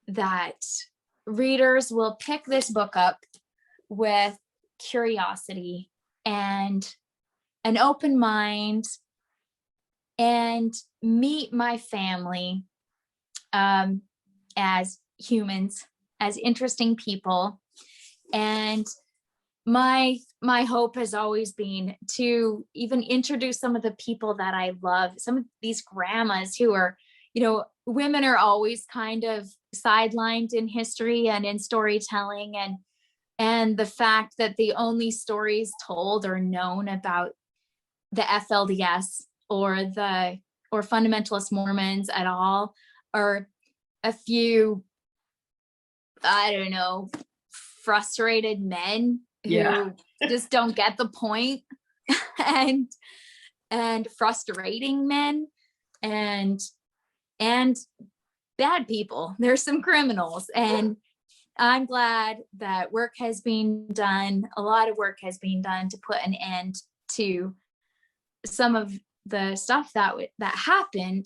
that readers will pick this book up with curiosity and an open mind and meet my family as humans, as interesting people. And my hope has always been to even introduce some of the people that I love, some of these grandmas who are, women are always kind of sidelined in history and in storytelling, and the fact that the only stories told or known about the FLDS or fundamentalist Mormons at all are a few, I don't know, frustrated men who just don't get the point, and frustrating men and bad people. There's some criminals, and I'm glad that work has been done. A lot of work has been done to put an end to some of the stuff that happened.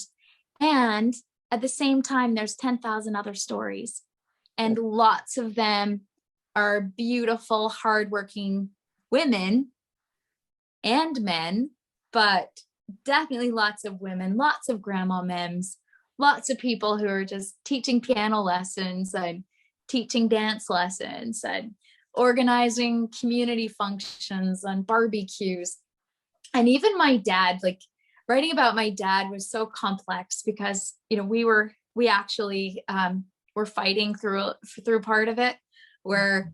And at the same time, there's 10,000 other stories, and lots of them are beautiful, hardworking women and men, but definitely lots of women, lots of grandma mems, lots of people who are just teaching piano lessons and teaching dance lessons and organizing community functions and barbecues. And even my dad, like writing about my dad was so complex because, we actually were fighting through part of it where,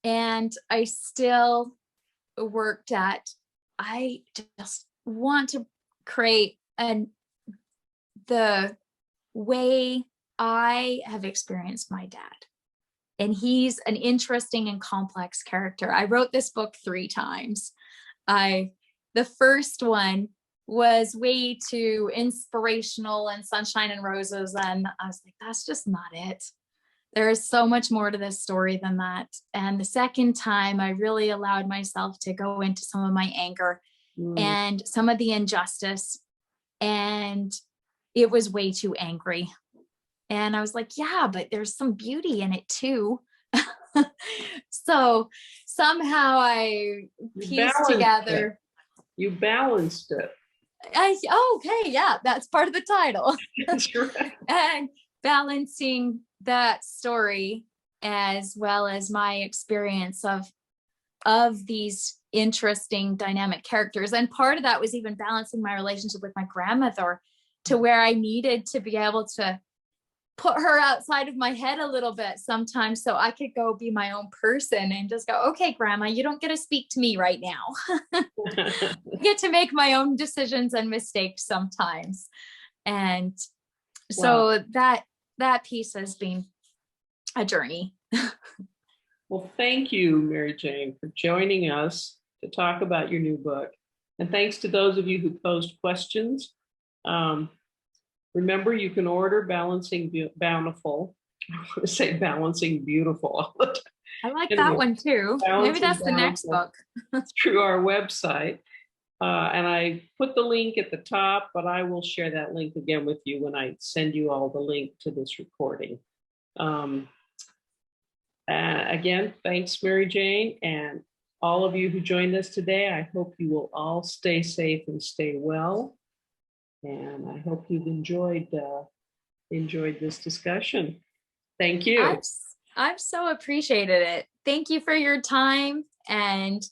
and I still worked at, I just want to create the way I have experienced my dad. And he's an interesting and complex character. I wrote this book 3 times. The first one was way too inspirational and sunshine and roses. And I was like, that's just not it. There is so much more to this story than that. And the second time, I really allowed myself to go into some of my anger and some of the injustice. And it was way too angry. And I was like, yeah, but there's some beauty in it too. So somehow I pieced together. You balanced it. Okay, yeah, that's part of the title. That's right. And balancing that story as well as my experience of these interesting dynamic characters. And part of that was even balancing my relationship with my grandmother, to where I needed to be able to put her outside of my head a little bit sometimes, so I could go be my own person and just go, okay, grandma, you don't get to speak to me right now. I get to make my own decisions and mistakes sometimes. And so that piece has been a journey. Well, thank you, Mary Jayne, for joining us to talk about your new book. And thanks to those of you who posed questions. Remember, you can order Bountiful. I want to say Balancing Beautiful all the time. I like that one too. Maybe that's the next book. Through our website. And I put the link at the top, but I will share that link again with you when I send you all the link to this recording. Again, thanks, Mary Jayne, and all of you who joined us today. I hope you will all stay safe and stay well. And I hope you've enjoyed this discussion. Thank you. I've so appreciated it. Thank you for your time. And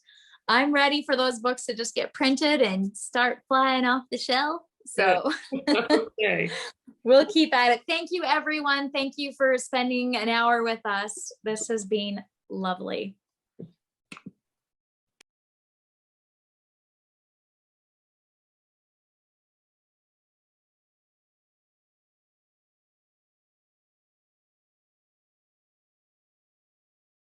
I'm ready for those books to just get printed and start flying off the shelf. So okay. We'll keep at it. Thank you, everyone. Thank you for spending an hour with us. This has been lovely.